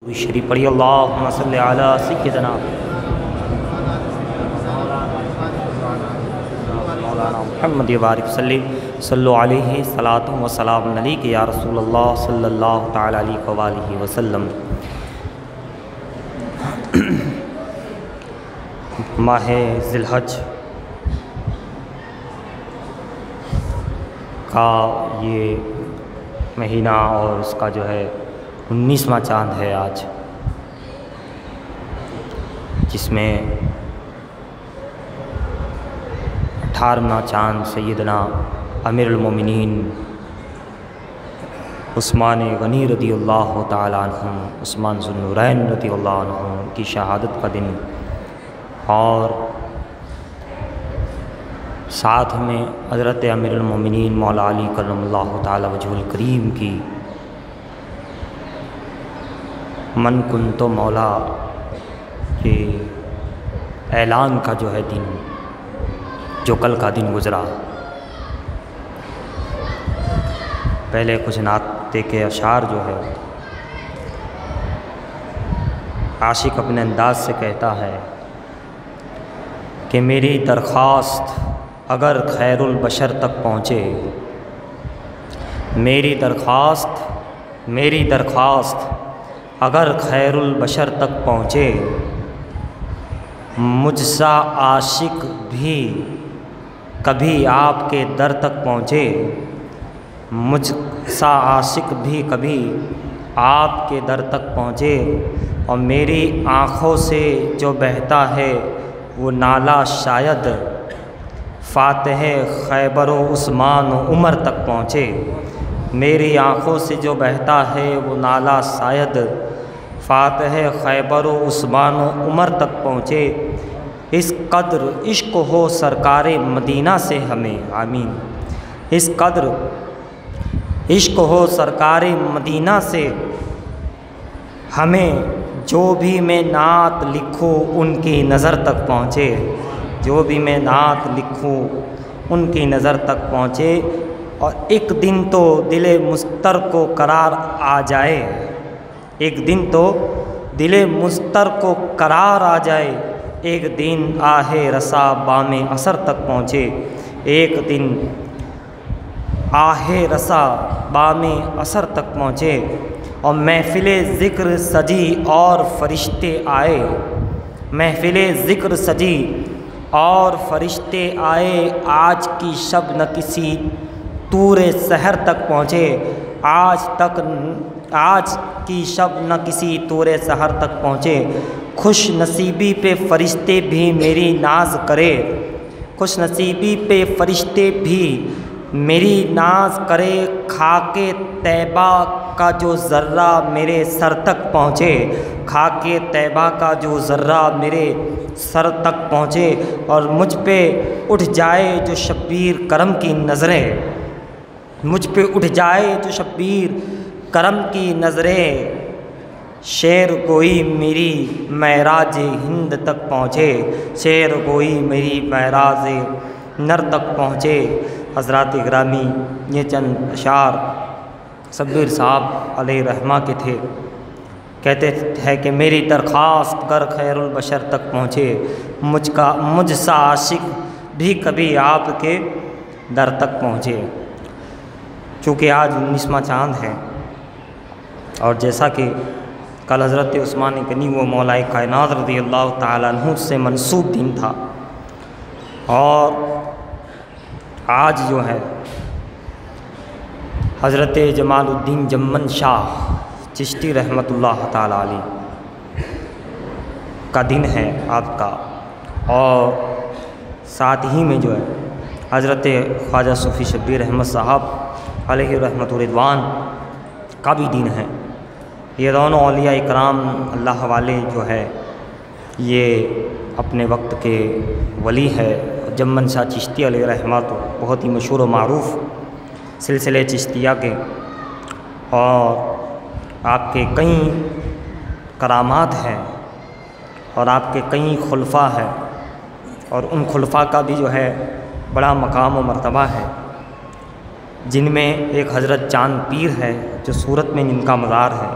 شریف پڑھی اللہم صلی علی سیدنا مولانا محمد بارک صلو علیہ صلاۃ و سلام علیک یا رسول اللہ صلی اللہ تعالی علیہ وآلہ وسلم۔ ماہ ذی الحج کا یہ مہینہ اور اس کا جو ہے 19واں چاند ہے آج، جس میں 18واں چاند سیدنا امیر المومنین عثمان غنی رضی اللہ تعالیٰ عنہ، عثمان ذو النورین رضی اللہ عنہ کی شہادت کا دن، اور ساتھ میں حضرت امیر المومنین مولا علی کرم اللہ تعالیٰ وجہ الکریم کی من کنت مولا کے اعلان کا جو ہے دن، جو کل کا دن گزرا۔ پہلے کچھ نعت کے اشعار جو ہے عاشق اپنے انداز سے کہتا ہے کہ میری درخواست اگر خیر البشر تک پہنچے، میری درخواست اگر خیر البشر تک پہنچے، مجھ سا عاشق بھی کبھی آپ کے در تک پہنچے، مجھ سا عاشق بھی کبھی آپ کے در تک پہنچے، اور میری آنکھوں سے جو بہتا ہے وہ نالہ شاید فاتح خیبر و عثمان و عمر تک پہنچے، میری آنکھوں سے جو بہتا ہے وہ نالہ شاید فاتح خیبر و عثمان و عمر تک پہنچے، اس قدر عشق ہو سرکار مدینہ سے ہمیں، آمین، اس قدر عشق ہو سرکار مدینہ سے ہمیں، جو بھی میں نعت لکھوں ان کی نظر تک پہنچے، جو بھی میں نعت لکھوں ان کی نظر تک پہنچے، اور ایک دن تو دل مضطر کو قرار آ جائے، ایک دن تو دل مضطر کو قرار آ جائے، ایک دن آہ رسا بام اثر تک پہنچے، ایک دن آہ رسا بام اثر تک پہنچے، اور محفل ذکر سجی اور فرشتے آئے، محفل ذکر سجی اور فرشتے آئے، آج کی شب نہ کسی طور سحر تک پہنچے، آج کی شب نہ کسی طور سحر تک پہنچے، خوش نصیبی پہ فرشتے بھی میری ناز کرے، خوش نصیبی پہ فرشتے بھی میری ناز کرے، خاک طیبہ کا جو ذرہ میرے سر تک پہنچے، خاک طیبہ کا جو ذرہ میرے سر تک پہنچے، اور مجھ پہ اٹھ جائے جو شبیر کرم کی نظریں، مجھ پہ اٹھ جائے جو شبیر کرم کی نظریں، شعر گوئی میری معراج ہند تک پہنچے، شعر گوئی میری معراج نر تک پہنچے۔ حضرات گرامی، یہ چند اشعار شبیر صاحب علیہ رحمہ کے تھے، کہتے ہیں کہ میری درخواست گر خیر البشر تک پہنچے، مجھ سا عاشق بھی کبھی آپ کے در تک پہنچے۔ چونکہ آج 19واں چاند ہے، اور جیسا کہ کل حضرت عثمان غنی و مولا کائنات رضی اللہ تعالیٰ عنہ سے منسوب دن تھا، اور آج جو ہے حضرت جمال الدین جمن شاہ چشتی رحمۃ اللہ تعالیٰ علیہ کا دن ہے آپ کا، اور ساتھ ہی میں جو ہے حضرت خواجہ صوفی شبیر احمد صاحب علیہ رحمۃ الرضوان کا بھی دن ہے۔ یہ دونوں اولیاء اکرام اللہ والے جو ہے یہ اپنے وقت کے ولی ہے۔ جمن شاہ چشتی علیہ رحمہ تو بہت ہی مشہور و معروف سلسلے چشتیہ کے، اور آپ کے کئی کرامات ہیں، اور آپ کے کئی خلفاء ہیں، اور ان خلفاء کا بھی جو ہے بڑا مقام و مرتبہ ہے، جن میں ایک حضرت چاند پیر ہے جو سورت میں جن کا مزار ہے،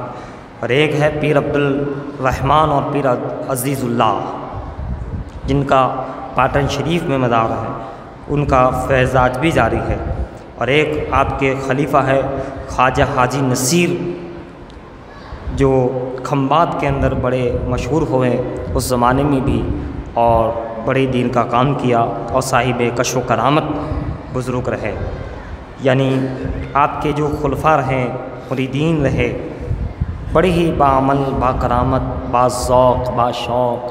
اور ایک ہے پیر عبدالرحمن اور پیر عزیز اللہ، جن کا پاٹن شریف میں مزار ہے، ان کا فیض آج بھی جاری ہے۔ اور ایک آپ کے خلیفہ ہے خواجہ حاجی نصیر، جو کھمبات کے اندر بڑے مشہور ہوئے اس زمانے میں بھی، اور بڑے دین کا کام کیا اور صاحب کشف و کرامت بزرگ رہے۔ یعنی آپ کے جو خلفاء رہے، مریدین رہے، بڑے ہی باعمل، با کرامت، با ذوق، با شوق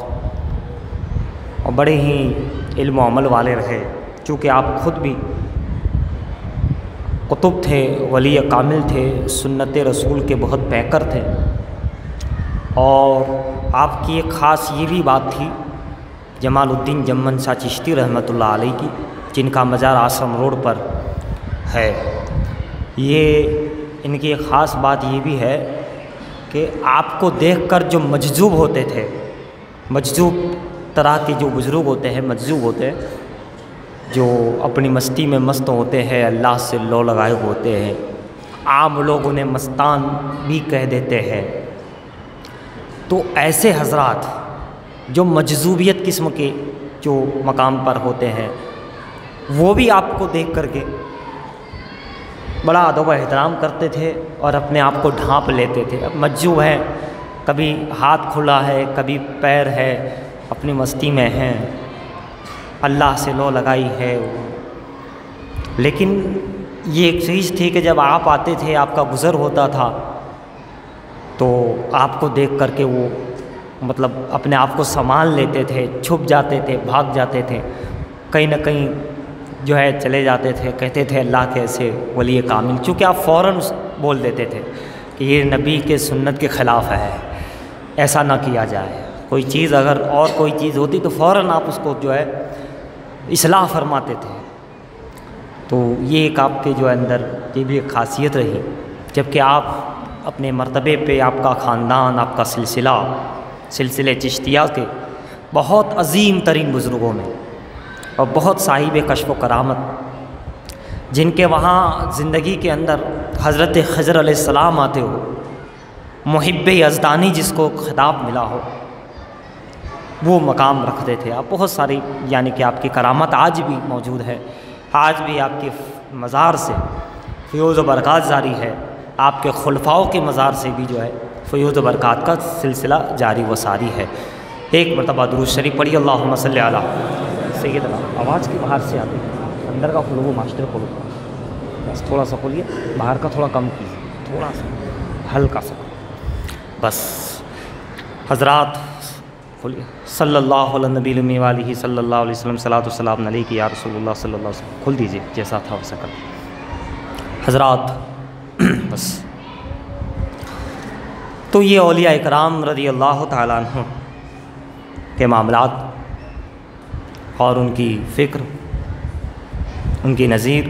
اور بڑے ہی علم و عمل والے رہے، چونکہ آپ خود بھی قطب تھے، ولی کامل تھے، سنت رسول کے بہت پیکر تھے۔ اور آپ کی ایک خاص یہ بھی بات تھی جمال الدین جمن شاہ چشتی رحمۃ اللہ علیہ کی، جن کا مزار آشرم روڈ پر ہے۔ یہ ان کی ایک خاص بات یہ بھی ہے کہ آپ کو دیکھ کر جو مجذوب ہوتے تھے، مجذوب طرح کے جو بزرگ ہوتے ہیں، مجذوب ہوتے ہیں، جو اپنی مستی میں مست ہوتے ہیں، اللہ سے لو لگائے ہوتے ہیں، عام لوگ انہیں مستان بھی کہہ دیتے ہیں، تو ایسے حضرات جو مجذوبیت قسم کے جو مقام پر ہوتے ہیں، وہ بھی آپ کو دیکھ کر کے بڑا ادب و احترام کرتے تھے اور اپنے آپ کو ڈھانپ لیتے تھے۔ اب مجذوب ہیں، کبھی ہاتھ کھلا ہے، کبھی پیر ہے، اپنی مستی میں ہیں، اللہ سے لو لگائی ہے۔ لیکن یہ ایک چیز تھی کہ جب آپ آتے تھے، آپ کا گزر ہوتا تھا، تو آپ کو دیکھ کر کے وہ مطلب اپنے آپ کو سنبھال لیتے تھے، چھپ جاتے تھے، بھاگ جاتے تھے، کہیں نہ کہیں جو ہے چلے جاتے تھے، کہتے تھے اللہ کے ایسے ولی کامل، چونکہ آپ فوراً بول دیتے تھے کہ یہ نبی کے سنت کے خلاف ہے، ایسا نہ کیا جائے۔ کوئی چیز اگر اور کوئی چیز ہوتی تو فوراً آپ اس کو جو ہے اصلاح فرماتے تھے۔ تو یہ ایک آپ کے جو اندر یہ بھی ایک خاصیت رہی، جبکہ آپ اپنے مرتبے پہ آپ کا خاندان، آپ کا سلسلے چشتیہ کے بہت عظیم ترین بزرگوں میں اور بہت صاحب کشف و کرامت، جن کے وہاں زندگی کے اندر حضرت خضر علیہ السلام آتے ہو، محب یزدانی جس کو خطاب ملا ہو، وہ مقام رکھتے تھے۔ آپ بہت ساری یعنی کہ آپ کی کرامت آج بھی موجود ہے، آج بھی آپ کے مزار سے فیوز و برکات جاری ہے، آپ کے خلفاؤں کے مزار سے بھی جو ہے فیوز و برکات کا سلسلہ جاری و ساری ہے۔ ایک مرتبہ درود شریف پڑھی، اللہم صلی علی سیدنا۔ آواز کی باہر سے آتی ہے، اندر کا کھولو، وہ ماسٹر کھولو، بس تھوڑا سا کھولیے، باہر کا تھوڑا کم کیجیے، تھوڑا سا ہلکا سا، بس حضرات کھولیے۔ صلی اللہ علیہ نبی الامی والہ صلی اللہ علیہ وسلم، صلاۃ و سلام علیک یا رسول اللہ صلی اللہ علیہ وسلم۔ کھول دیجیے، جیسا تھا ویسا کر حضرات۔ بس تو یہ اولیاء اکرام رضی اللہ تعالیٰ عنہ کے معاملات اور ان کی فکر، ان کی نظیر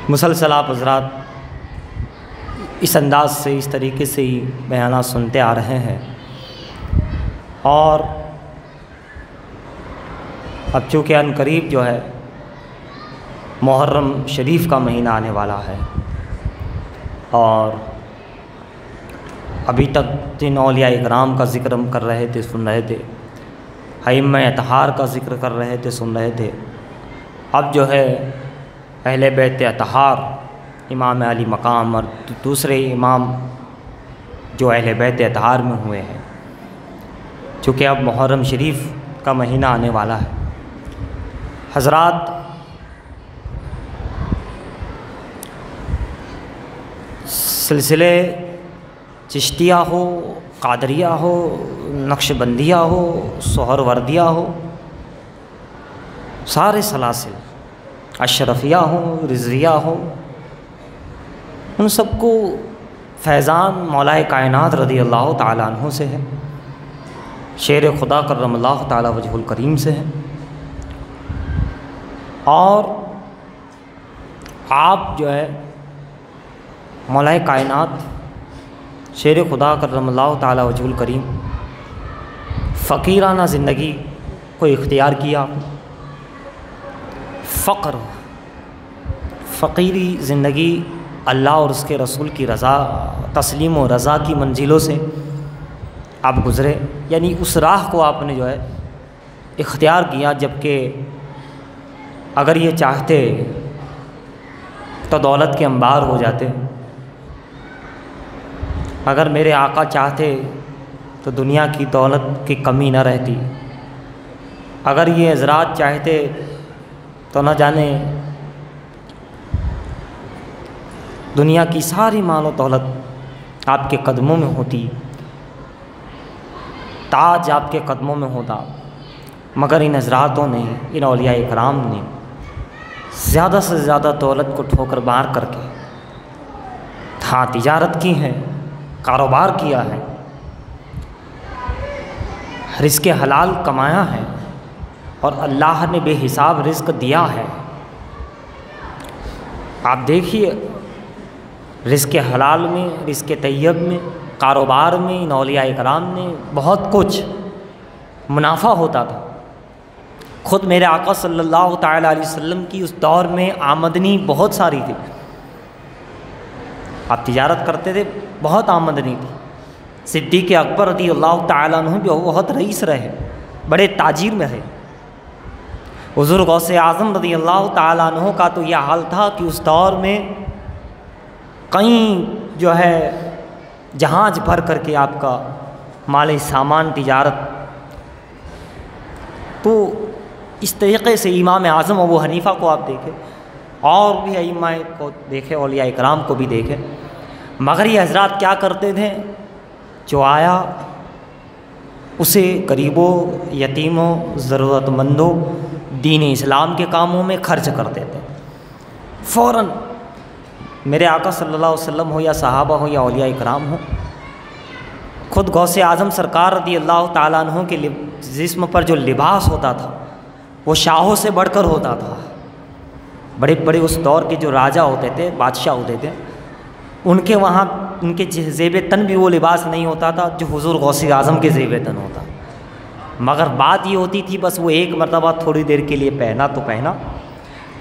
مسلسل آپ حضرات اس انداز سے، اس طریقے سے ہی بیانات سنتے آ رہے ہیں۔ اور اب چونکہ ان قریب جو ہے محرم شریف کا مہینہ آنے والا ہے، اور ابھی تک جن اولیاء اکرام کا ذکر ہم کر رہے تھے، سن رہے تھے، ائمہ اطہار کا ذکر کر رہے تھے، سن رہے تھے، اب جو ہے اہل بیت اطہار، امام علی مقام اور دوسرے امام جو اہل بیت اطہار میں ہوئے ہیں، چونکہ اب محرم شریف کا مہینہ آنے والا ہے۔ حضرات سلسلے چشتیہ ہو، قادریہ ہو، نقش بندیہ ہو، سہر وردیہ ہو، سارے سلاسل، اشرفیہ ہو، رضویہ ہو، ان سب کو فیضان مولا کائنات رضی اللہ تعالیٰ عنہ سے ہے، شیر خدا کرم اللہ تعالیٰ وجہ الکریم سے ہے۔ اور آپ جو ہے مولا کائنات شیر خدا کرم اللہ تعالیٰ وجہ الکریم فقیرانہ زندگی کو اختیار کیا، فقیری زندگی اللہ اور اس کے رسول کی رضا، تسلیم و رضا کی منزلوں سے آپ گزرے، یعنی اس راہ کو آپ نے جو ہے اختیار کیا، جبکہ اگر یہ چاہتے تو دولت کے انبار ہو جاتے، اگر میرے آقا چاہتے تو دنیا کی دولت کی کمی نہ رہتی، اگر یہ حضرات چاہتے تو نہ جانے دنیا کی ساری مال و دولت آپ کے قدموں میں ہوتی، تاج آپ کے قدموں میں ہوتا، مگر ان حضراتوں نے، ان اولیاء اکرام نے زیادہ سے زیادہ دولت کو ٹھوکر مار کر کے ہاں تجارت کی ہے، کاروبار کیا ہے، رزق حلال کمایا ہے، اور اللہ نے بے حساب رزق دیا ہے۔ آپ دیکھیے رزق حلال میں، رزق طیب میں، کاروبار میں ان اولیاء اکرام نے بہت کچھ منافع ہوتا تھا۔ خود میرے آقا صلی اللہ تعالیٰ علیہ وسلم کی اس دور میں آمدنی بہت ساری تھی، آپ تجارت کرتے تھے، بہت آمدنی تھی۔ صدیق اکبر رضی اللہ تعالیٰ عنہ بھی بہت رئیس رہے، بڑے تاجر میں رہے۔ حضور غوث اعظم رضی اللہ تعالیٰ عنہ کا تو یہ حال تھا کہ اس دور میں کئی جو ہے جہاز بھر کر کے آپ کا مال سامان تجارت، تو اس طریقے سے امام اعظم ابو حنیفہ کو آپ دیکھیں، اور بھی ائمہ کو دیکھیں، اولیاء اکرام کو بھی دیکھیں، مگر یہ حضرات کیا کرتے تھے؟ جو آیا اسے غریبوں، یتیموں، ضرورت مندوں، دین اسلام کے کاموں میں خرچ کرتے تھے فوراً۔ میرے آقا صلی اللہ علیہ وسلم ہو یا صحابہ ہو یا اولیاء اکرام ہو، خود غوث اعظم سرکار رضی اللہ تعالیٰ عنہ کے جسم پر جو لباس ہوتا تھا وہ شاہوں سے بڑھ کر ہوتا تھا۔ بڑے بڑے اس دور کے جو راجہ ہوتے تھے، بادشاہ ہوتے تھے، ان کے وہاں ان کے زیب تن بھی وہ لباس نہیں ہوتا تھا جو حضور غوث اعظم کے زیب تن ہوتا، مگر بات یہ ہوتی تھی بس وہ ایک مرتبہ تھوڑی دیر کے لیے پہنا تو پہنا،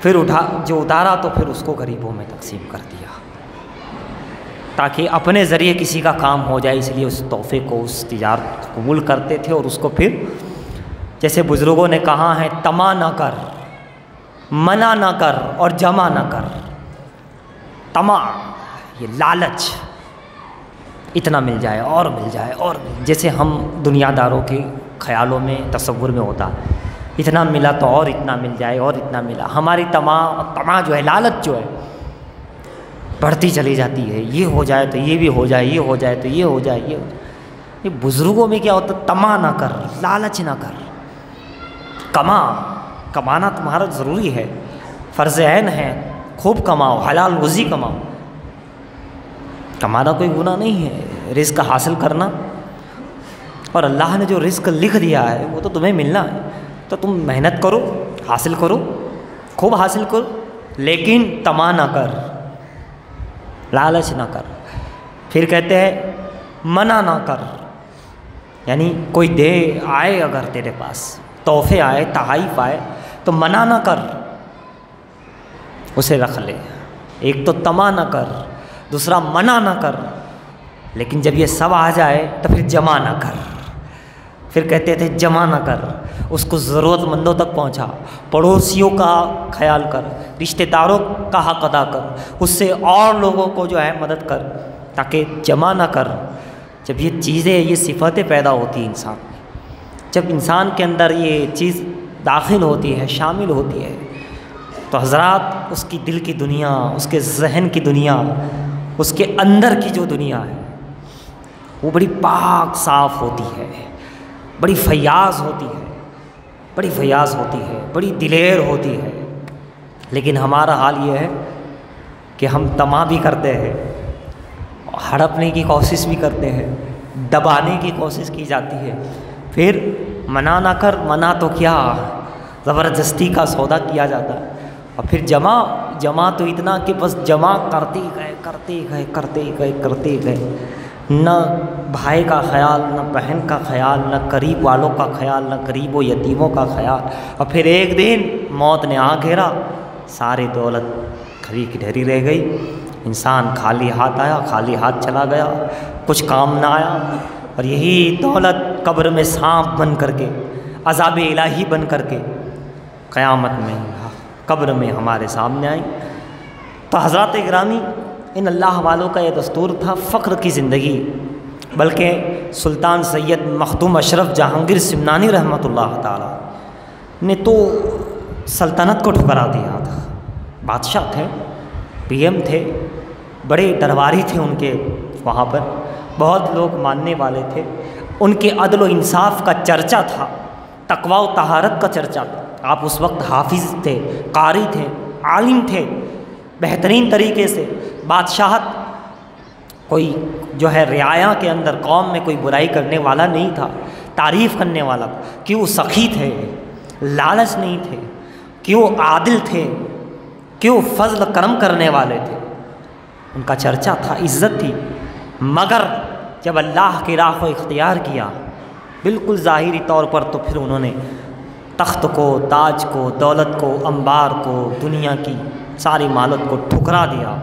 پھر جو اتارا تو پھر اس کو غریبوں میں تقسیم کر دیا، تاکہ اپنے ذریعے کسی کا کام ہو جائے۔ اس لیے اس تحفے کو، اس تجارت قبول کرتے تھے، اور اس کو پھر جیسے بزرگوں نے کہا ہے، طمع نہ کر، منع نہ کر، اور جمع نہ کر۔ طمع، یہ لالچ، اتنا مل جائے اور مل جائے اور جیسے ہم دنیا داروں کے خیالوں میں، تصور میں ہوتا، اتنا ملا تو اور اتنا مل جائے اور اتنا ملا۔ ہماری طمع جو ہے، لالچ جو ہے، بڑھتی چلی جاتی ہے، یہ ہو جائے تو یہ بھی ہو جائے، یہ ہو جائے تو یہ ہو جائے، یہ ہو جائے۔ یہ بزرگوں میں کیا ہوتا؟ طمع نہ کر، لالچ نہ کر، کمانا تمہارا ضروری ہے، فرض عین ہے، خوب کماؤ، حلال روزی کماؤ، کمانا کوئی گناہ نہیں ہے، رزق حاصل کرنا، اور اللہ نے جو رزق لکھ دیا ہے وہ تو تمہیں ملنا ہے، تو تم محنت کرو، حاصل کرو، خوب حاصل کرو، لیکن طمع نہ کر، لالچ نہ کر۔ پھر کہتے ہیں منع نہ کر، یعنی کوئی دے آئے اگر تیرے پاس، تحفے آئے، تحائف آئے، تو منع نہ کر، اسے رکھ لے۔ ایک تو طمع نہ کر، دوسرا منع نہ کر، لیکن جب یہ سب آ جائے تو پھر جمع نہ کر۔ پھر کہتے تھے جمع نہ کر، اس کو ضرورت مندوں تک پہنچا، پڑوسیوں کا خیال کر، رشتہ داروں کا حق ادا کر، اس سے اور لوگوں کو جو ہے مدد کر، تاکہ جمع نہ کر۔ جب یہ چیزیں، یہ صفتیں پیدا ہوتی ہیں انسان میں، جب انسان کے اندر یہ چیز داخل ہوتی ہے، شامل ہوتی ہے، تو حضرات اس کی دل کی دنیا، اس کے ذہن کی دنیا، اس کے اندر کی جو دنیا ہے وہ بڑی پاک صاف ہوتی ہے، بڑی فیاض ہوتی ہے، بڑی فیاض ہوتی ہے، بڑی دلیر ہوتی ہے۔ لیکن ہمارا حال یہ ہے کہ ہم طمع بھی کرتے ہیں، ہڑپنے کی کوشش بھی کرتے ہیں، دبانے کی کوشش کی جاتی ہے، پھر منع نہ کر، منع تو کیا، زبردستی کا سودا کیا جاتا ہے، اور پھر جمع تو اتنا کہ بس جمع کرتے گئے، نہ بھائی کا خیال، نہ بہن کا خیال، نہ قریب والوں کا خیال، نہ قریب و یتیموں کا خیال، اور پھر ایک دن موت نے آ گھیرا، ساری دولت کھری کی ڈھری رہ گئی، انسان خالی ہاتھ آیا، خالی ہاتھ چلا گیا، کچھ کام نہ آیا، اور یہی دولت قبر میں سانپ بن کر کے، عذاب الہی بن کر کے قیامت میں قبر میں ہمارے سامنے آئی۔ تو حضرات گرامی، ان اللہ والوں کا یہ دستور تھا فقر کی زندگی، بلکہ سلطان سید مخدوم اشرف جہانگیر سمنانی رحمۃ اللہ تعالیٰ نے تو سلطنت کو ٹھکرا دیا تھا۔ بادشاہ تھے، پی ایم تھے، بڑے درباری تھے ان کے، وہاں پر بہت لوگ ماننے والے تھے، ان کے عدل و انصاف کا چرچا تھا، تقوی و طہارت کا چرچا تھا۔ آپ اس وقت حافظ تھے، قاری تھے، عالم تھے، بہترین طریقے سے بادشاہت، کوئی جو ہے رعایا کے اندر قوم میں کوئی برائی کرنے والا نہیں تھا، تعریف کرنے والا، کیوں سخی تھے، لالچ نہیں تھے، کیوں عادل تھے، کیوں فضل کرم کرنے والے تھے، ان کا چرچا تھا، عزت تھی۔ مگر جب اللہ کی راہ کو اختیار کیا بالکل ظاہری طور پر، تو پھر انہوں نے تخت کو، تاج کو، دولت کو، انبار کو، دنیا کی ساری مالت کو ٹھکرا دیا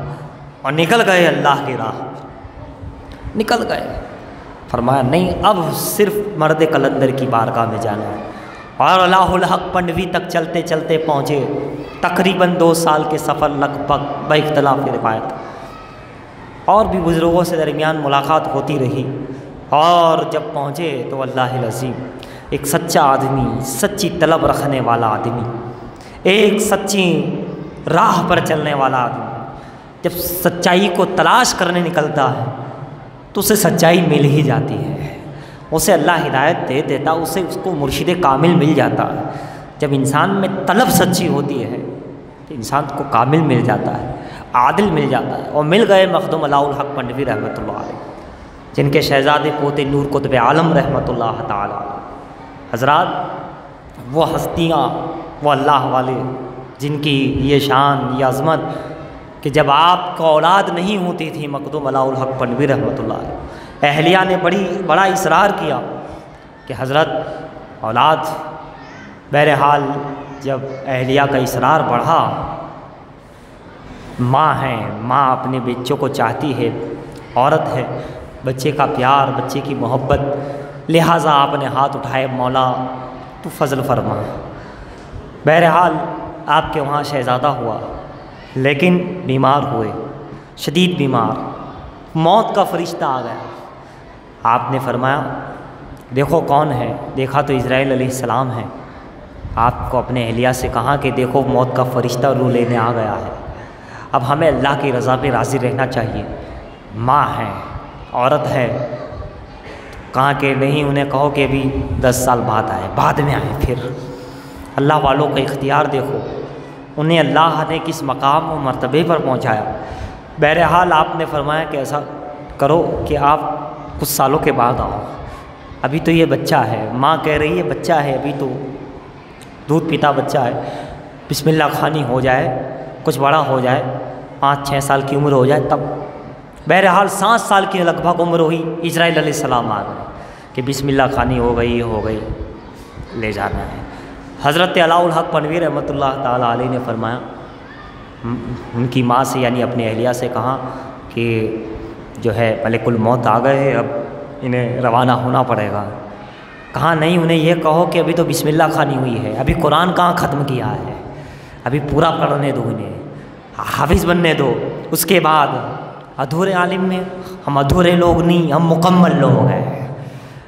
اور نکل گئے اللہ کی راہ، نکل گئے۔ فرمایا نہیں، اب صرف مرد قلندر کی بارگاہ میں جانا ہے۔ اور اللہ الحق پنڈوی تک چلتے چلتے پہنچے، تقریباً 2 سال کے سفر لگ بھگ باختلاف روایت، اور بھی بزرگوں سے درمیان ملاقات ہوتی رہی، اور جب پہنچے تو اللہ العظیم ایک سچا آدمی، سچی طلب رکھنے والا آدمی، ایک سچی راہ پر چلنے والا آدمی جب سچائی کو تلاش کرنے نکلتا ہے تو اسے سچائی مل ہی جاتی ہے، اسے اللہ ہدایت دے دیتا، اسے اس کو مرشد کامل مل جاتا ہے۔ جب انسان میں طلب سچی ہوتی ہے تو انسان کو کامل مل جاتا ہے، عادل مل جاتا ہے، اور مل گئے مخدوم علاء الحق پنڈوی رحمۃ اللہ علیہ، جن کے شہزادے پوتے نور قطب عالم رحمۃ اللہ تعالی۔ حضرات، وہ ہستیاں، وہ اللہ والے جن کی یہ شان، یہ عظمت کہ جب آپ کو اولاد نہیں ہوتی تھی، مخدوم علاء الحق پنڈوی رحمۃ اللہ علیہ، اہلیہ نے بڑا اصرار کیا کہ حضرت اولاد۔ بہرحال جب اہلیہ کا اصرار بڑھا، ماں ہے، ماں اپنے بچوں کو چاہتی ہے، عورت ہے، بچے کا پیار، بچے کی محبت، لہٰذا آپ نے ہاتھ اٹھائے، مولا تو فضل فرما۔ بہرحال آپ کے وہاں شہزادہ ہوا، لیکن بیمار ہوئے، شدید بیمار، موت کا فرشتہ آ گیا۔ آپ نے فرمایا دیکھو کون ہے، دیکھا تو اسرائیل علیہ السلام ہے۔ آپ کو اپنے اہلیہ سے کہا کہ دیکھو موت کا فرشتہ روح لینے آ گیا ہے، اب ہمیں اللہ کی رضا پہ راضی رہنا چاہیے۔ ماں ہے، عورت ہے، کہاں کہ نہیں، انہیں کہو کہ ابھی 10 سال بعد آئے، بعد میں آئے۔ پھر اللہ والوں کا اختیار دیکھو، انہیں اللہ نے کس مقام و مرتبے پر پہنچایا۔ بہرحال آپ نے فرمایا کہ ایسا کرو کہ آپ کچھ سالوں کے بعد آؤ، ابھی تو یہ بچہ ہے، ماں کہہ رہی ہے بچہ ہے، ابھی تو دودھ پیتا بچہ ہے، بسم اللہ خوانی ہو جائے، کچھ بڑا ہو جائے، 5-6 سال کی عمر ہو جائے تب۔ بہرحال 7 سال کی لگ بھگ عمر ہوئی، اسرائیل علیہ السلام آ گئے کہ بسم اللہ خوانی ہو گئی، لے جانا ہے۔ حضرت علاء الحق پنڈوی رحمۃ اللہ تعالیٰ علیہ نے فرمایا، ان کی ماں سے یعنی اپنے اہلیہ سے کہا کہ جو ہے ملک الموت آ گئے ہیں، اب انہیں روانہ ہونا پڑے گا۔ کہا نہیں، انہیں یہ کہو کہ ابھی تو بسم اللہ خوانی ہوئی ہے، ابھی قرآن کہاں ختم کیا ہے، ابھی پورا پڑھنے دو، انہیں حافظ بننے دو، اس کے بعد ادھورے عالم میں ہم ادھورے لوگ نہیں، ہم مکمل لوگ ہیں،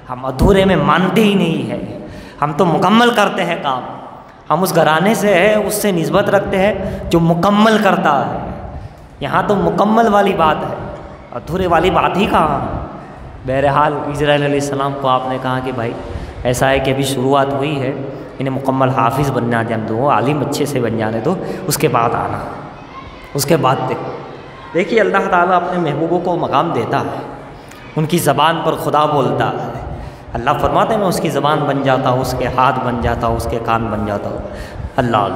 ہم ادھورے میں مانتے ہی نہیں ہیں، ہم تو مکمل کرتے ہیں کام، ہم اس گھرانے سے ہیں، اس سے نسبت رکھتے ہیں جو مکمل کرتا ہے، یہاں تو مکمل والی بات ہے، ادھورے والی بات ہی کہاں۔ بہرحال اسرائیل علیہ السلام کو آپ نے کہا کہ بھائی ایسا ہے کہ ابھی شروعات ہوئی ہے، انہیں مکمل حافظ بننا جان دو، عالم اچھے سے بن جانے دو، اس کے بعد آنا، اس کے بعد دیکھیے اللہ تعالیٰ اپنے محبوبوں کو مقام دیتا ہے، ان کی زبان پر خدا بولتا ہے، اللہ فرماتے ہیں میں اس کی زبان بن جاتا ہوں، اس کے ہاتھ بن جاتا ہوں، اس کے کان بن جاتا ہوں۔ اللہ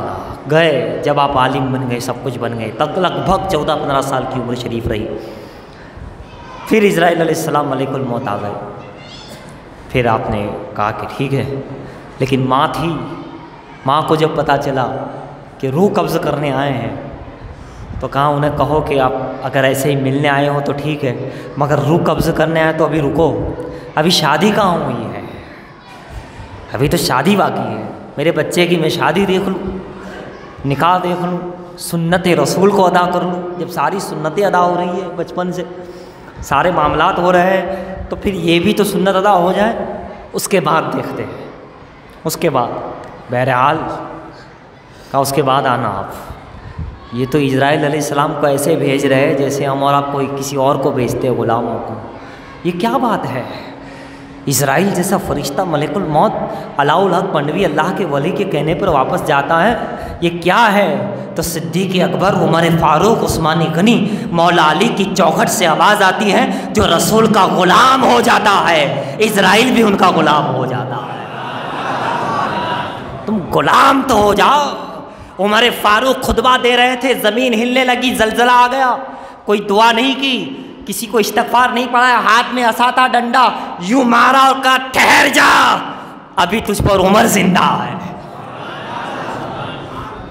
گئے، جب آپ عالم بن گئے، سب کچھ بن گئے، تک لگ بھگ 14-15 سال کی عمر شریف رہی۔ پھر اسرائیل علیہ السلام ملک الموت آ گئے، پھر آپ نے کہا کہ ٹھیک ہے، لیکن ماں تھی، ماں کو جب پتہ چلا کہ روح قبض کرنے آئے ہیں تو کہا انہیں کہو کہ آپ اگر ایسے ہی ملنے آئے ہو تو ٹھیک ہے، مگر روح قبض کرنے آئے تو ابھی رکو، ابھی شادی کہاں ہوئی ہے، ابھی تو شادی باقی ہے، میرے بچے کی میں شادی دیکھ لوں، نکاح دیکھ لوں، سنت رسول کو ادا کر لوں۔ جب ساری سنتیں ادا ہو رہی ہے، بچپن سے سارے معاملات ہو رہے ہیں، تو پھر یہ بھی تو سنت ادا ہو جائے، اس کے بعد دیکھتے ہیں، اس کے بعد بہرحال کہا اس کے بعد آنا آپ۔ یہ تو اسرائیل علیہ السلام کو ایسے بھیج رہے ہیں جیسے ہم اور آپ کوئی کسی اور کو بھیجتے ہیں، غلاموں کو۔ یہ کیا بات ہے؟ اسرائیل جیسا فرشتہ ملک الموت علاء الحق پنڈوی اللہ کے ولی کے کہنے پر واپس جاتا ہے، یہ کیا ہے؟ تو صدیق اکبر، عمر فاروق، عثمان غنی، مولا علی کی چوکھٹ سے آواز آتی ہے، جو رسول کا غلام ہو جاتا ہے اسرائیل بھی ان کا غلام ہو جاتا ہے۔ تم غلام تو ہو جاؤ۔ عمر فاروق خطبہ دے رہے تھے، زمین ہلنے لگی، زلزلہ آ گیا، کوئی دعا نہیں کی، کسی کو استغفار نہیں پڑھایا، ہاتھ میں عصا تھا، ڈنڈا یوں مارا اور کہا ٹھہر جا، ابھی تجھ پر عمر زندہ ہے۔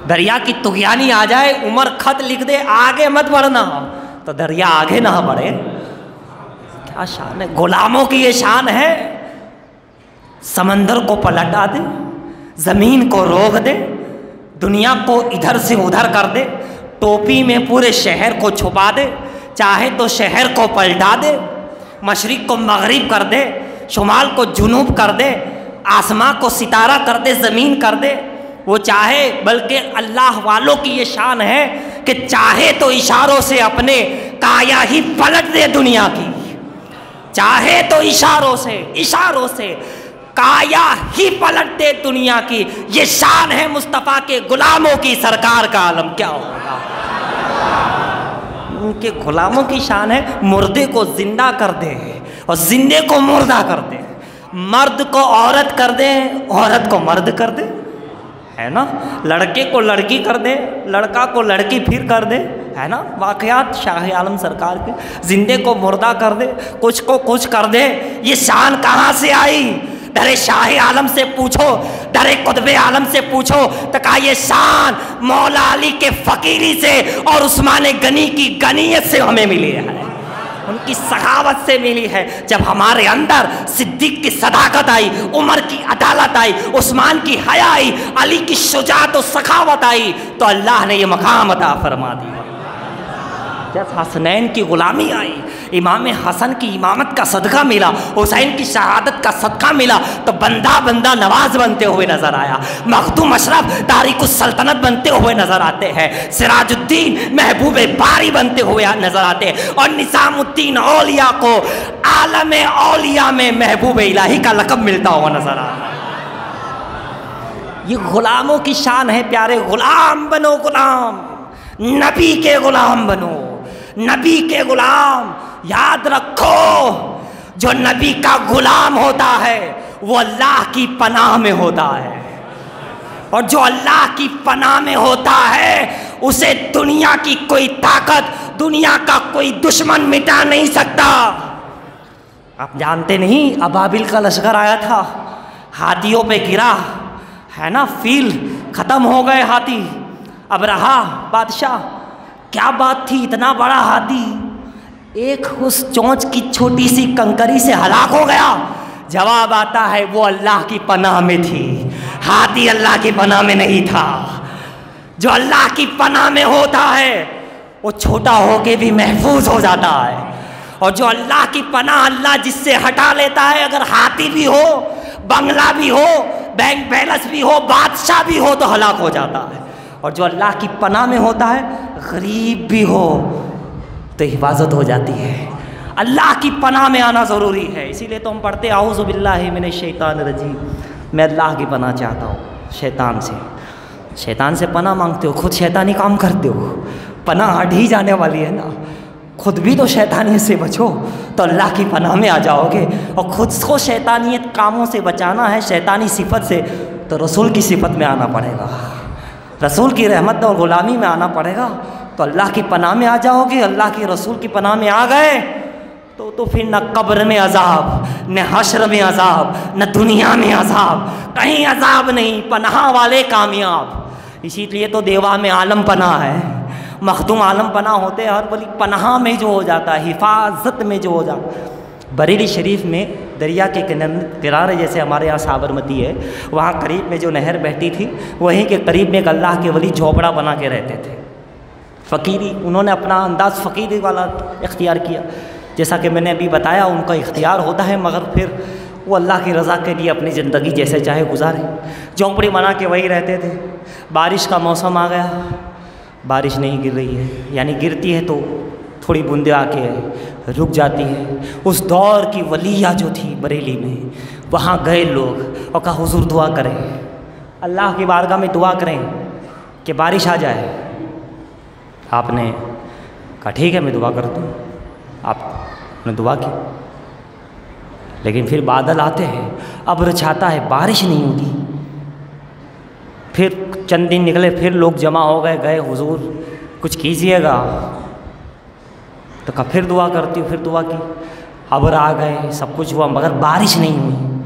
دریا کی طغیانی آ جائے، عمر خط لکھ دے آگے مت بڑھنا، تو دریا آگے نہ بڑھے۔ کیا شان ہے، غلاموں کی یہ شان ہے۔ سمندر کو پلٹا دے، زمین کو روک دے، دنیا کو ادھر سے ادھر کر دے، ٹوپی میں پورے شہر کو چھپا دے، چاہے تو شہر کو پلٹا دے، مشرق کو مغرب کر دے، شمال کو جنوب کر دے، آسمان کو ستارہ کر دے، زمین کر دے، وہ چاہے۔ بلکہ اللہ والوں کی یہ شان ہے کہ چاہے تو اشاروں سے اپنے کایا ہی پلٹ دے دنیا کی، چاہے تو اشاروں سے کایا ہی پلٹ دے دنیا کی۔ یہ شان ہے مصطفیٰ کے غلاموں کی، سرکار کا عالم کیا ہوگا۔ ان کے غلاموں کی شان ہے مردے کو زندہ کر دے اور زندے کو مردہ کر دے، مرد کو عورت کر دے، عورت کو مرد کر دے، ہے نا، لڑکے کو لڑکی کر دے، لڑکا کو لڑکی پھر کر دے، ہے نا، واقعات شاہ عالم سرکار کے، زندے کو مردہ کر دے، کچھ کو کچھ کر دے۔ یہ شان کہاں سے آئی؟ در شاہ عالم سے پوچھو، در قطب عالم سے پوچھو، تو کہا یہ شان مولا علی کے فقیری سے اور عثمان غنی کی غنیت سے ہمیں ملی ہے، ان کی سخاوت سے ملی ہے۔ جب ہمارے اندر صدیق کی صداقت آئی، عمر کی عدالت آئی، عثمان کی حیا آئی، علی کی شجاعت و سخاوت آئی، تو اللہ نے یہ مقام عطا فرما دیا۔ جب حسنین کی غلامی آئی، امام حسن کی امامت کا صدقہ ملا، حسین کی شہادت کا صدقہ ملا، تو بندہ بندہ نواز بنتے ہوئے نظر آیا، مخدوم اشرف تاریخ السلطنت بنتے ہوئے نظر آتے ہیں، سراج الدین محبوب باری بنتے ہوئے نظر آتے ہیں، اور نظام الدین اولیاء کو عالم اولیاء میں محبوب الہی کا لقب ملتا ہوا نظر آتا ہے۔ یہ غلاموں کی شان ہے پیارے، غلام بنو، غلام، نبی کے غلام بنو، نبی کے غلام۔ یاد رکھو، جو نبی کا غلام ہوتا ہے وہ اللہ کی پناہ میں ہوتا ہے، اور جو اللہ کی پناہ میں ہوتا ہے اسے دنیا کی کوئی طاقت، دنیا کا کوئی دشمن مٹا نہیں سکتا۔ آپ جانتے نہیں، ابابیل کا لشکر آیا تھا، ہاتھیوں پہ گرا، ہے نا، فیل ختم ہو گئے ہاتھی۔ اب رہا بادشاہ، کیا بات تھی، اتنا بڑا ہاتھی ایک اس چونچ کی چھوٹی سی کنکری سے ہلاک ہو گیا؟ جواب آتا ہے وہ اللہ کی پناہ میں تھی، ہاتھی اللہ کی پناہ میں نہیں تھا۔ جو اللہ کی پناہ میں ہوتا ہے وہ چھوٹا ہو کے بھی محفوظ ہو جاتا ہے، اور جو اللہ کی پناہ اللہ جس سے ہٹا لیتا ہے، اگر ہاتھی بھی ہو، بنگلہ بھی ہو، بینک بیلنس بھی ہو، بادشاہ بھی ہو، تو ہلاک ہو جاتا ہے۔ اور جو اللہ کی پناہ میں ہوتا ہے، غریب بھی ہو تو حفاظت ہو جاتی ہے۔ اللہ کی پناہ میں آنا ضروری ہے، اسی لیے تو ہم پڑھتے اعوذ باللہ من الشیطان الرجیم، میں اللہ کی پناہ چاہتا ہوں شیطان سے۔ شیطان سے پناہ مانگتے ہو، خود شیطانی کام کرتے ہو، پناہ ہٹ ہی جانے والی ہے نا، خود بھی تو شیطانیت سے بچو تو اللہ کی پناہ میں آ جاؤ گے۔ اور خود کو شیطانیت کاموں سے بچانا ہے، شیطانی صفت سے، تو رسول کی صفت میں آنا پڑے گا، رسول کی رحمت اور غلامی میں آنا پڑے گا، تو اللہ کی پناہ میں آ جاؤ گے۔ اللہ کی رسول کی پناہ میں آ گئے تو پھر نہ قبر میں عذاب، نہ حشر میں عذاب، نہ دنیا میں عذاب، کہیں عذاب نہیں، پناہ والے کامیاب۔ اسی لیے تو دیوا میں عالم پناہ ہے، مخدوم عالم پناہ ہوتے ہیں، ہر ولی پناہ میں جو ہو جاتا ہے، حفاظت میں جو ہو جاتا ہے۔ بریلی شریف میں دریا کے کنارے، جیسے ہمارے یہاں سابرمتی ہے، وہاں قریب میں جو نہر بہتی تھی، وہیں کے قریب میں ایک اللہ کے ولی جھوپڑا بنا کے رہتے تھے، فقیری۔ انہوں نے اپنا انداز فقیری والا اختیار کیا، جیسا کہ میں نے ابھی بتایا ان کا اختیار ہوتا ہے، مگر پھر وہ اللہ کی رضا کے لیے اپنی زندگی جیسے چاہے گزارے۔ جھونپڑی بنا کے وہی رہتے تھے۔ بارش کا موسم آ گیا، بارش نہیں گر رہی ہے، یعنی گرتی ہے تو تھوڑی بوندیں آ کے رک جاتی ہے۔ اس دور کی ولیہ جو تھی بریلی میں، وہاں گئے لوگ اور کہا حضور دعا کریں، اللہ کی بارگاہ میں دعا کریں کہ بارش آ جائے۔ آپ نے کہا ٹھیک ہے میں دعا کرتا ہوں۔ آپ نے دعا کی، لیکن پھر بادل آتے ہیں، ابر چھاتا ہے، بارش نہیں ہوتی۔ پھر چند دن نکلے، پھر لوگ جمع ہو گئے، گئے حضور کچھ کیجئے گا۔ تو کہا پھر دعا کرتی ہوں، پھر دعا کی، ابر آ گئے، سب کچھ ہوا، مگر بارش نہیں ہوئی۔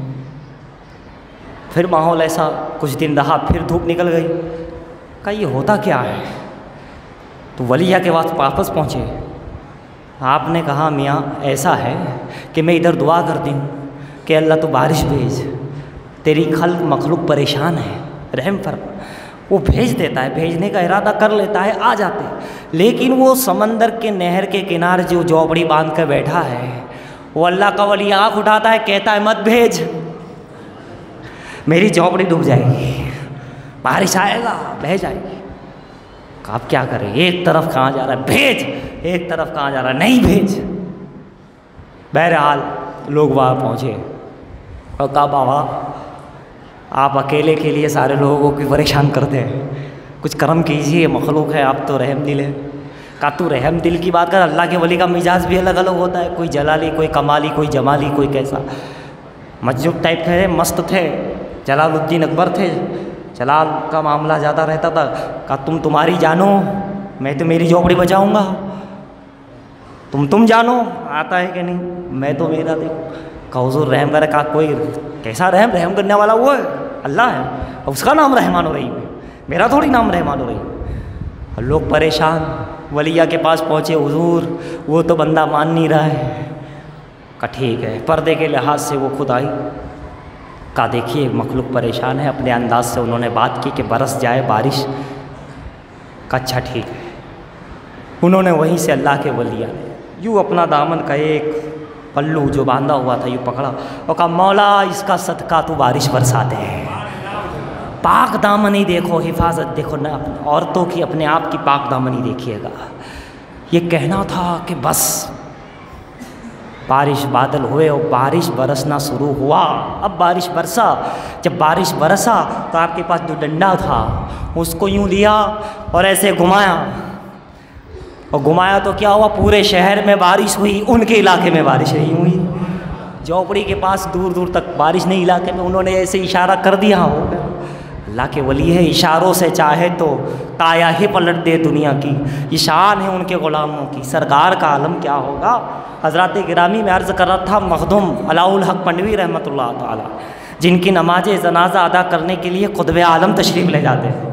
پھر ماحول ایسا کچھ دن رہا، پھر دھوپ نکل گئی۔ کہا یہ ہوتا کیا ہے؟ تو ولیہ کے پاس واپس پہنچے۔ آپ نے کہا میاں ایسا ہے کہ میں ادھر دعا کرتی ہوں کہ اللہ تو بارش بھیج، تیری خلق مخلوق پریشان ہے، رحم فرما۔ وہ بھیج دیتا ہے، بھیجنے کا ارادہ کر لیتا ہے، آ جاتے ہیں۔ لیکن وہ سمندر کے نہر کے کنارے جو جھونپڑی باندھ کے بیٹھا ہے، وہ اللہ کا ولی آنکھ اٹھاتا ہے، کہتا ہے مت بھیج، میری جھونپڑی ڈوب جائے گی، بارش آئے گا بہہ جائے گی۔ آپ کیا کریں؟ ایک طرف کہاں جا رہا ہے بھیج، ایک طرف کہاں جا رہا ہے نہیں بھیج۔ بہرحال لوگ وہاں پہنچے اور کہا بابا آپ اکیلے کے لیے سارے لوگوں کو پریشان کرتے ہیں، کچھ کرم کیجیے، مخلوق ہے آپ تو رحم دل ہے۔ کہا تو رحم دل کی بات کر، اللہ کے ولی کا مزاج بھی الگ الگ ہوتا ہے، کوئی جلالی، کوئی کمالی، کوئی جمالی، کوئی کیسا۔ مجذوب ٹائپ تھے، مست تھے، جلال الدین اکبر تھے، جلال کا معاملہ زیادہ رہتا تھا۔ کہا تمہاری جانو، میں تو میری جھونپڑی بچاؤں گا، تم جانو آتا ہے کہ نہیں، میں تو میرا دیکھو۔ کہا حضور رحم کرے۔ کہا کوئی کیسا رحم کرنے والا وہ ہے، اللہ ہے، اس کا نام رحمان الرحیم ہے، میرا تھوڑی نام رحمان الرحیم۔ لوگ پریشان ولیہ کے پاس پہنچے، حضور وہ تو بندہ مان نہیں رہا ہے۔ کہا ٹھیک ہے، پردے کے لحاظ سے وہ خود آئی۔ کہا دیکھیے مخلوق پریشان ہے، اپنے انداز سے انہوں نے بات کی کہ برس جائے بارش۔ کہا اچھا ٹھیک ہے۔ انہوں نے وہیں سے اللہ کے ولیہ نے یوں اپنا دامن کا ایک پلو جو باندھا ہوا تھا یوں پکڑا اور کہا مولا اس کا صدقہ تو بارش برسا دے۔ پاک دامنی دیکھو، حفاظت دیکھو، نہ عورتوں کی اپنے آپ کی پاک دامنی دیکھیے گا۔ یہ کہنا تھا کہ بس بارش، بادل ہوئے اور بارش برسنا شروع ہوا۔ اب بارش برسا، جب بارش برسا تو آپ کے پاس جو ڈنڈا تھا اس کو یوں لیا اور ایسے گھمایا، اور گھمایا تو کیا ہوا، پورے شہر میں بارش ہوئی، ان کے علاقے میں بارش نہیں ہوئی۔ جھونپڑی کے پاس دور دور تک بارش نہیں، علاقے میں انہوں نے ایسے اشارہ کر دیا ہو گیا۔ اللہ کے ولی ہے، اشاروں سے چاہے تو کایا ہی پلٹ دے دنیا کی، یہ شان ہے ان کے غلاموں کی، سرکار کا عالم کیا ہوگا۔ حضرات گرامی میں عرض کر رہا تھا، مخدوم علاء الحق پنڈوی رحمۃ اللہ تعالی، جن کی نماز جنازہ ادا کرنے کے لیے قطب عالم تشریف لے جاتے ہیں۔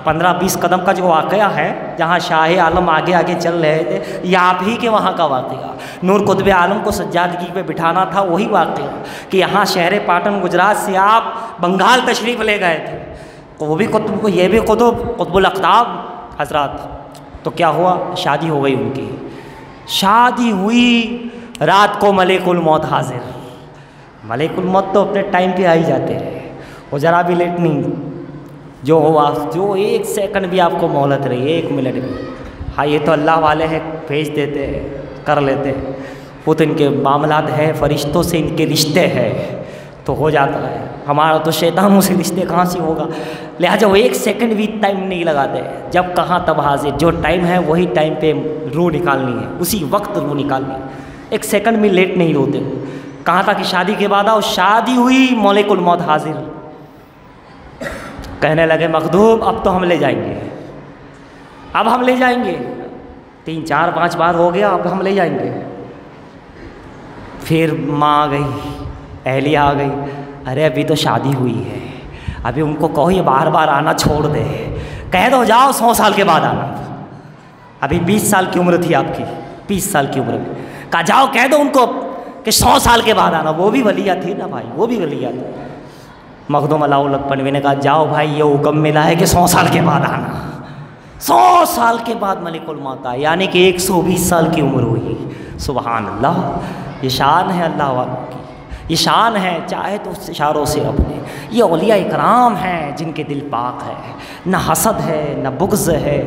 15-20 قدم کا جو واقعہ ہے، جہاں شاہ عالم آگے آگے چل رہے تھے، یہ آپ ہی کے وہاں کا واقعہ۔ نور قطب عالم کو سجادگی پہ بٹھانا تھا، وہی واقعہ کہ یہاں شہر پاٹن گجرات سے آپ بنگال تشریف لے گئے تھے، تو وہ بھی قطب کو، یہ بھی قطب الاقطاب حضرات۔ تو کیا ہوا، شادی ہو گئی ان کی، شادی ہوئی، رات کو ملک الموت حاضر۔ ملک الموت تو اپنے ٹائم پہ آ ہی جاتے ہیں، وہ ذرا بھی لیٹ نہیں، جو ہوا، جو ایک سیکنڈ بھی آپ کو مہلت رہی، ایک منٹ بھی، ہاں یہ تو اللہ والے ہیں، بھیج دیتے ہیں، کر لیتے ہیں، وہ تو ان کے معاملات ہیں، فرشتوں سے ان کے رشتے ہیں تو ہو جاتا ہے۔ ہمارا تو شیطانوں سے رشتے کہاں سے ہوگا، لہٰذا وہ ایک سیکنڈ بھی ٹائم نہیں لگاتے، جب کہاں تب حاضر، جو ٹائم ہے وہی ٹائم پہ روح نکالنی ہے، اسی وقت روح نکالنی ہے، ایک سیکنڈ بھی لیٹ نہیں ہوتے۔ کہا تھا کہ شادی کے بعد آؤ، شادی ہوئی، ملک الموت حاضر۔ کہنے لگے مخدوم اب تو ہم لے جائیں گے، اب ہم لے جائیں گے، 3 4 5 بار ہو گیا، اب ہم لے جائیں گے۔ پھر ماں آ گئی، اہلیہ آ گئی، ارے ابھی تو شادی ہوئی ہے، ابھی ان کو کہو یہ بار بار آنا چھوڑ دے، کہہ دو جاؤ 100 سال کے بعد آنا۔ ابھی 20 سال کی عمر تھی آپ کی، 20 سال کی عمر میں کہا جاؤ کہہ دو ان کو کہ 100 سال کے بعد آنا، وہ بھی ولیہ تھی نا بھائی، وہ بھی ولیہ تھی۔ مخدوم علاء الحق پنوی نے کہا جاؤ بھائی یہ حکم ملا ہے کہ 100 سال کے بعد آنا۔ 100 سال کے بعد ملک الموت آئے، یعنی کہ 120 سال کی عمر ہوئی۔ سبحان اللہ، یہ شان ہے اللہ والوں کی، یہ شان ہے، چاہے تو اس اشاروں سے اپنے یہ اولیاء اکرام ہیں جن کے دل پاک ہے، نہ حسد ہے نہ بغض ہے،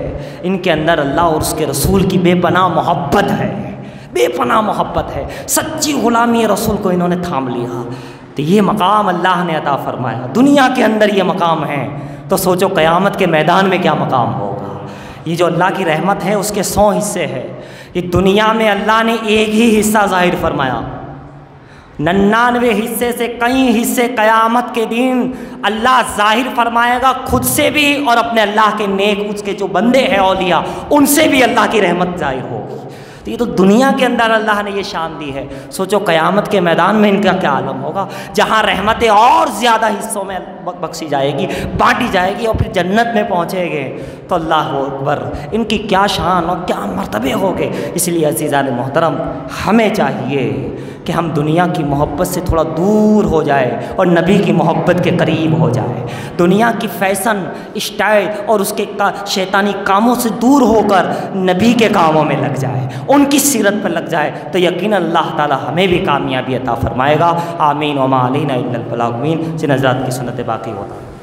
ان کے اندر اللہ اور اس کے رسول کی بے پناہ محبت ہے، بے پناہ محبت ہے، سچی غلامی رسول کو انہوں نے تھام لیا۔ تو یہ مقام اللہ نے عطا فرمایا، دنیا کے اندر یہ مقام ہے، تو سوچو قیامت کے میدان میں کیا مقام ہوگا۔ یہ جو اللہ کی رحمت ہے اس کے 100 حصے ہیں، یہ دنیا میں اللہ نے ایک ہی حصہ ظاہر فرمایا، 99 حصے سے کئی حصے قیامت کے دن اللہ ظاہر فرمائے گا، خود سے بھی اور اپنے اللہ کے نیک اس کے جو بندے ہیں اولیاء ان سے بھی اللہ کی رحمت ظاہر ہوگی۔ تو یہ تو دنیا کے اندر اللہ نے یہ شان دی ہے، سوچو قیامت کے میدان میں ان کا کیا عالم ہوگا، جہاں رحمتیں اور زیادہ حصوں میں بخشی جائے گی، بانٹی جائے گی، اور پھر جنت میں پہنچے گے تو اللہ اکبر، ان کی کیا شان اور کیا مرتبے ہوگے۔ اس لیے عزیزان محترم ہمیں چاہیے کہ ہم دنیا کی محبت سے تھوڑا دور ہو جائے اور نبی کی محبت کے قریب ہو جائے، دنیا کی فیشن اسٹائل اور اس کے شیطانی کاموں سے دور ہو کر نبی کے کاموں میں لگ جائے، ان کی سیرت پر لگ جائے، تو یقیناً اللہ تعالی ہمیں بھی کامیابی عطا فرمائے گا۔ آمین وما علینا الا البلاغ المبین۔ جن حضرات کی سنت باقی ہوتا ہے۔